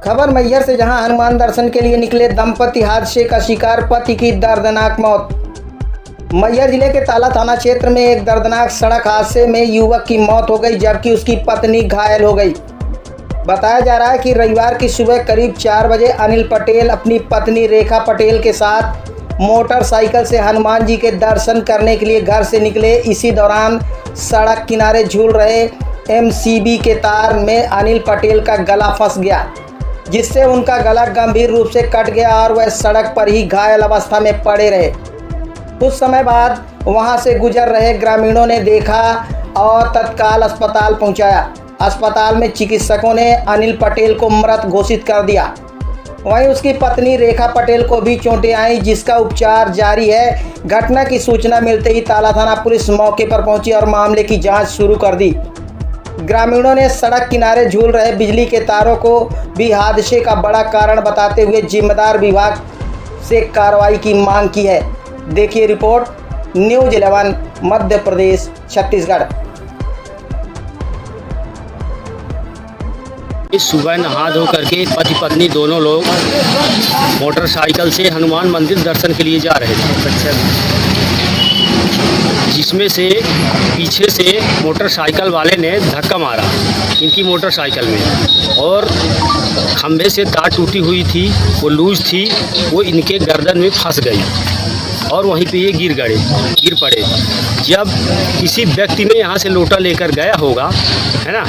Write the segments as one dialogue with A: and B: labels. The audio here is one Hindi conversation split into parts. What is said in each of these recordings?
A: खबर मैहर से, जहां हनुमान दर्शन के लिए निकले दंपति हादसे का शिकार, पति की दर्दनाक मौत। मैहर जिले के ताला थाना क्षेत्र में एक दर्दनाक सड़क हादसे में युवक की मौत हो गई, जबकि उसकी पत्नी घायल हो गई। बताया जा रहा है कि रविवार की सुबह करीब 4 बजे अनिल पटेल अपनी पत्नी रेखा पटेल के साथ मोटरसाइकिल से हनुमान जी के दर्शन करने के लिए घर से निकले। इसी दौरान सड़क किनारे झूल रहे एमसीबी के तार में अनिल पटेल का गला फंस गया, जिससे उनका गला गंभीर रूप से कट गया और वह सड़क पर ही घायल अवस्था में पड़े रहे। कुछ समय बाद वहां से गुजर रहे ग्रामीणों ने देखा और तत्काल अस्पताल पहुंचाया। अस्पताल में चिकित्सकों ने अनिल पटेल को मृत घोषित कर दिया। वहीं उसकी पत्नी रेखा पटेल को भी चोटें आईं, जिसका उपचार जारी है। घटना की सूचना मिलते ही ताला थाना पुलिस मौके पर पहुंची और मामले की जांच शुरू कर दी। ग्रामीणों ने सड़क किनारे झूल रहे बिजली के तारों को भी हादसे का बड़ा कारण बताते हुए जिम्मेदार विभाग से कार्रवाई की मांग की है। देखिए रिपोर्ट, न्यूज़ 11 मध्य प्रदेश छत्तीसगढ़।
B: इस सुबह नहा धो करके पति पत्नी दोनों लोग मोटरसाइकिल से हनुमान मंदिर दर्शन के लिए जा रहे थे, जिसमें से पीछे से मोटरसाइकिल वाले ने धक्का मारा इनकी मोटरसाइकिल में, और खंभे से तार टूटी हुई थी, वो लूज थी, वो इनके गर्दन में फंस गई और वहीं पे ये गिर पड़े। जब किसी व्यक्ति ने यहाँ से लोटा लेकर गया होगा, है ना,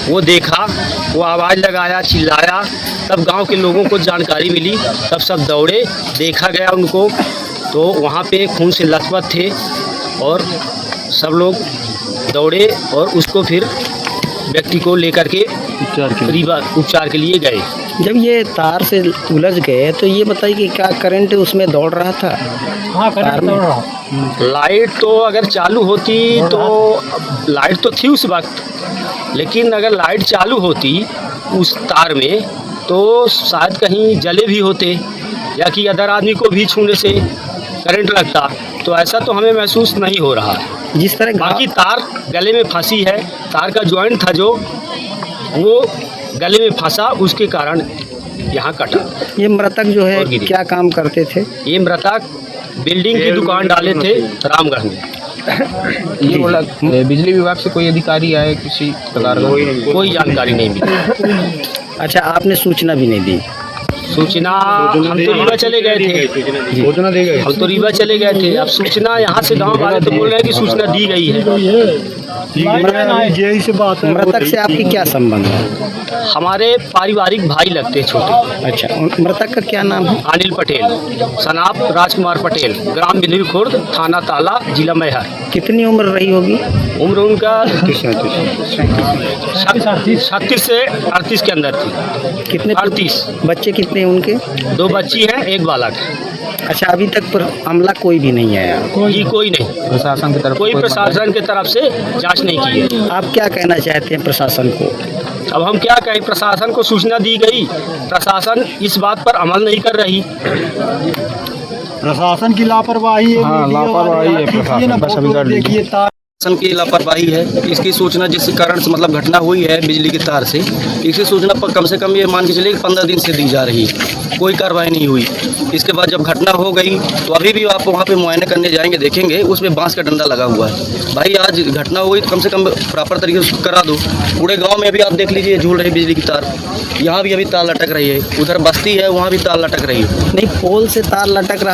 B: वो देखा, वो आवाज़ लगाया, चिल्लाया, तब गांव के लोगों को जानकारी मिली, तब सब दौड़े, देखा गया उनको, तो वहाँ पे खून से लथपथ थे और सब लोग दौड़े और उसको फिर व्यक्ति को लेकर के उपचार के लिए गए।
A: जब ये तार से उलझ गए तो ये बताइए कि क्या करंट उसमें दौड़ रहा था?
C: हाँ, करंट दौड़ रहा।
B: लाइट तो अगर चालू होती तो लाइट तो थी उस वक्त, लेकिन अगर लाइट चालू होती उस तार में तो शायद कहीं जले भी होते या कि अदर आदमी को भी छूने से करंट लगता, तो ऐसा तो हमें महसूस नहीं हो रहा है।
A: जिस तरह
B: बाकी तार गले में फंसी है, तार का जॉइंट था जो वो गले में फंसा, उसके कारण यहाँ कटा।
A: ये मृतक जो है क्या काम करते थे?
B: ये मृतक बिल्डिंग की दुकान डाले थे रामगढ़ में।
C: ये बोला बिजली विभाग से कोई अधिकारी आए किसी प्रकार का?
B: कोई जानकारी नहीं मिली।
A: अच्छा, आपने सूचना भी नहीं दी?
B: सूचना हम तो रीवा चले गए थे,
C: सूचना दे गए,
B: हम तो रीवा चले गए थे। अब सूचना यहाँ से गांव वाले तो बोल रहे हैं कि सूचना दी गई है।
A: मृतक से आपकी क्या संबंध है?
B: हमारे पारिवारिक भाई लगते हैं छोटे।
A: अच्छा, मृतक का क्या नाम है?
B: अनिल पटेल, सनाप राजकुमार पटेल, ग्राम बिंदु खुर्द, थाना ताला, जिला मैहर।
A: कितनी उम्र रही होगी?
B: उम्र उनका 36 से 38 के अंदर थी।
A: कितने
B: 38
A: बच्चे कितने उनके?
B: 2 बच्ची हैं, 1 बालक है।
A: अच्छा, अभी तक पर हमला कोई भी नहीं आया?
B: जी कोई नहीं,
C: प्रशासन की तरफ
B: कोई प्रशासन की तरफ से जांच नहीं की है।
A: आप क्या कहना चाहते हैं प्रशासन को?
B: अब हम क्या कहें, प्रशासन को सूचना दी गई, प्रशासन इस बात पर अमल नहीं कर रही।
D: प्रशासन की लापरवाही है।
C: हाँ, लापरवाही है प्रशासन, बस अभी कर लीजिए।
E: प्रशासन की लापरवाही है। इसकी सूचना जिस कारण से मतलब घटना हुई है बिजली की तार से, इसकी सूचना पर कम से कम ये मान के चलिए 15 दिन से दी जा रही है, कोई कार्रवाई नहीं हुई। इसके बाद जब घटना हो गई तो अभी भी आप वहाँ पे मुआयना करने जाएंगे, देखेंगे उसमें बांस का डंडा लगा हुआ है। भाई आज घटना हुई तो कम से कम प्रॉपर तरीके से करा दो। पूरे गाँव में भी आप देख लीजिए झूल रही बिजली की तार, यहाँ भी अभी तार लटक रही है, उधर बस्ती है वहाँ भी तार लटक रही है।
A: नहीं, पोल से तार लटक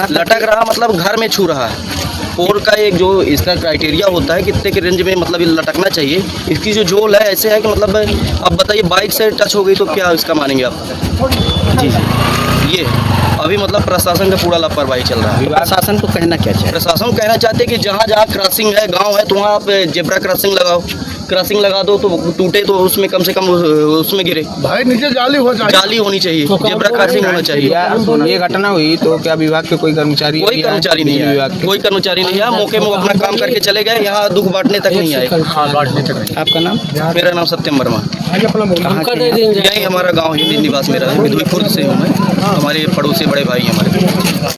A: रहा
E: मतलब घर में छू रहा है। पोल का एक जो इसका क्राइटेरिया होता है कितने के रेंज में मतलब ये लटकना चाहिए, इसकी जो झोल है ऐसे है कि मतलब अब बताइए बाइक से टच हो गई तो क्या इसका मानेंगे आप? जी ये अभी मतलब प्रशासन का पूरा लापरवाही चल रहा है।
A: प्रशासन को कहना क्या चाहिए?
E: प्रशासन को कहना चाहते हैं कि जहाँ जहाँ क्रॉसिंग है, गांव है, तो वहाँ आप जेब्रा क्रॉसिंग लगाओ, क्रॉसिंग लगा दो तो टूटे तो उसमें कम से कम उसमें गिरे।
D: भाई नीचे जाली होनी चाहिए, जेब्रा क्रॉसिंग होना चाहिए।
C: ये घटना हुई तो क्या विभाग के कोई कर्मचारी?
E: कोई कर्मचारी नहीं है, कोई कर्मचारी नहीं है। मौके में वो अपना काम करके चले गए, यहाँ दुख बांटने तक नहीं आए।
A: आपका नाम?
E: मेरा नाम सत्यम वर्मा। यही हमारा गाँव है, निवास मेरा है, खुर्द से हूँ मैं। हमारे पड़ोसी बड़े भाई हमारे।